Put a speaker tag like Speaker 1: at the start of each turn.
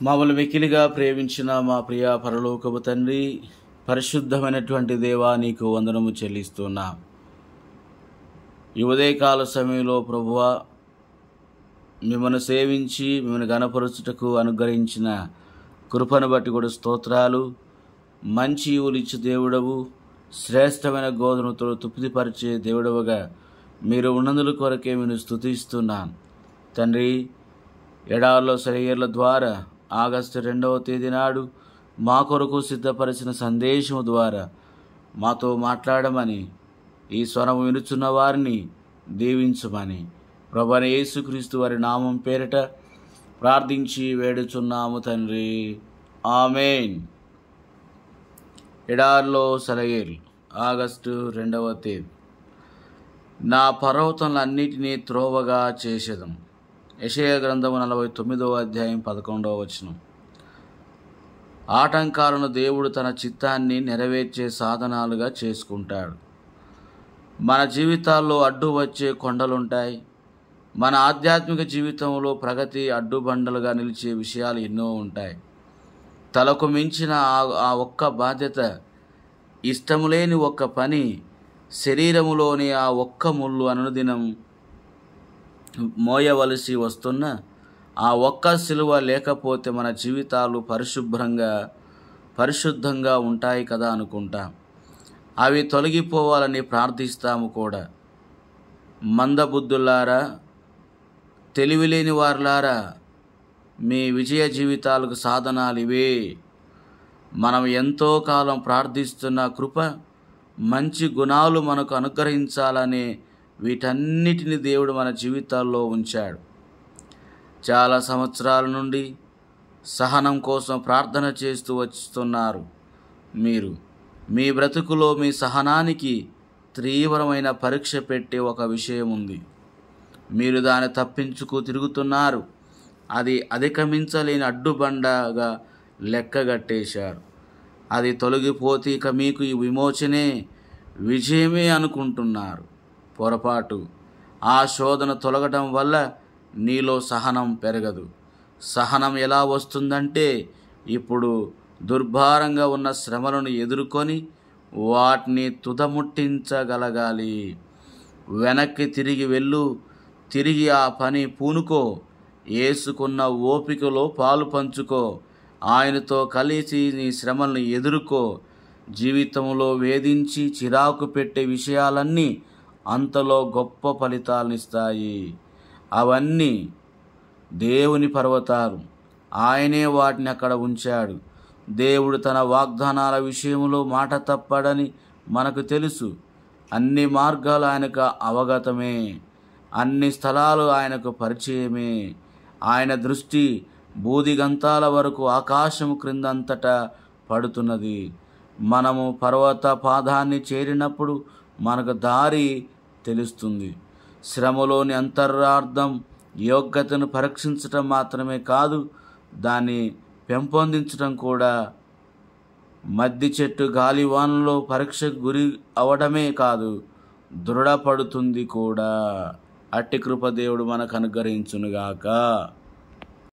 Speaker 1: మమ్మల్ని మిక్కిలిగా ప్రేమించిన మా ప్రియ పరలోకపు తండ్రి, పరిశుద్ధమైనటువంటి దేవా, నీకు వందనము చెల్లిస్తున్నాం. ఈ ఉదయకాల సమయంలో ప్రభువా, మిమ్మల్ని సేవించి మిమ్మల్ని గణపరచుటకు అనుగ్రహించిన కృపను బట్టి కూడా స్తోత్రాలు. మంచి ఈవులిచ్చు దేవుడవు, శ్రేష్టమైన గోధుమతో తృప్తిపరిచే దేవుడవుగా మీరు ఉన్నందుల కొరకే నేను స్తుతిస్తున్నాను తండ్రి. ఎడారిలో సెలయేర్ల ద్వారా ఆగస్టు 2వ తేదీ నాడు మా కొరకు సిద్ధపరిచిన సందేశం ద్వారా మాతో మాట్లాడమని, ఈ స్వరం వినుచున్న వారిని దీవించమని ప్రభువైన యేసుక్రీస్తు వారి నామం పేరిట ప్రార్థించి వేడుచున్నాము తండ్రి, ఆమేన్. ఎడారిలో సెలయేర్లు, ఆగస్టు 2వ తేదీ. నా పర్వతములన్నిటినీ త్రోవగా చేసేదం. యెషయా గ్రంథము 49వ అధ్యాయం 11వ వచనం. ఆటంకాలను దేవుడు తన చిత్తాన్ని నెరవేర్చే సాధనాలుగా చేసుకుంటాడు. మన జీవితాల్లో అడ్డు వచ్చే కొండలుంటాయి. మన ఆధ్యాత్మిక జీవితంలో ప్రగతి అడ్డుబండలుగా నిలిచే విషయాలు ఎన్నో ఉంటాయి. తలకు మించిన ఆ ఒక్క బాధ్యత, ఇష్టము లేని ఒక్క పని, శరీరములోని ఆ ఒక్క ముళ్ళు అనుదినం మోయవలసి వస్తున్న ఆ ఒక్క సిలువ లేకపోతే మన జీవితాలు పరిశుద్ధంగా ఉంటాయి కదా అనుకుంటాం. అవి తొలగిపోవాలని ప్రార్థిస్తాము కూడా. మందబుద్ధులారా, తెలివిలేని వారులారా, మీ విజయ జీవితాలకు సాధనాలు ఇవే. మనం ఎంతో కాలం ప్రార్థిస్తున్న కృప, మంచి గుణాలు మనకు అనుగ్రహించాలనే వీటన్నిటిని దేవుడు మన జీవితాల్లో ఉంచాడు. చాలా సంవత్సరాల నుండి సహనం కోసం ప్రార్థన చేస్తూ వస్తున్నారు మీరు. మీ బ్రతుకులో మీ సహనానికి తీవ్రమైన పరీక్ష పెట్టే ఒక విషయం ఉంది. మీరు దాన్ని తప్పించుకు తిరుగుతున్నారు. అది అధిగమించలేని అడ్డుబండగా లెక్కగట్టేశారు. అది తొలగిపోతే ఇక మీకు ఈ విమోచనే, విజయమే అనుకుంటున్నారు. పొరపాటు. ఆ శోధన తొలగడం వల్ల నీలో సహనం పెరగదు. సహనం ఎలా వస్తుందంటే, ఇప్పుడు దుర్భారంగా ఉన్న శ్రమలను ఎదుర్కొని వాటిని తుదముట్టించగలగాలి. వెనక్కి తిరిగి వెళ్ళు, తిరిగి ఆ పని పూనుకో. యేసుకున్న ఓపికలో పాలు పంచుకో. ఆయనతో కలిసి నీ శ్రమలను ఎదుర్కో. జీవితంలో వేధించి చిరాకు పెట్టే విషయాలన్నీ అంతలో గొప్ప ఫలితాలనిస్తాయి. అవన్నీ దేవుని పర్వతాలు. ఆయనే వాటిని అక్కడ ఉంచాడు. దేవుడు తన వాగ్దానాల విషయంలో మాట తప్పడని మనకు తెలుసు. అన్ని మార్గాలు ఆయనకు అవగతమే. అన్ని స్థలాలు ఆయనకు పరిచయమే. ఆయన దృష్టి బూదిగంతాల వరకు ఆకాశము క్రిందంతటా పడుతున్నది. మనము పర్వత పాదాన్ని చేరినప్పుడు మనకు దారి తెలుస్తుంది. శ్రమలోని అంతరార్థం యోగ్యతను పరీక్షించటం మాత్రమే కాదు, దాన్ని పెంపొందించటం కూడా. మద్ది చెట్టు గాలివానలో పరీక్షకు గురి అవడమే కాదు, దృఢపడుతుంది కూడా. అట్టి కృప దేవుడు మనకు అనుగ్రహించునుగాక.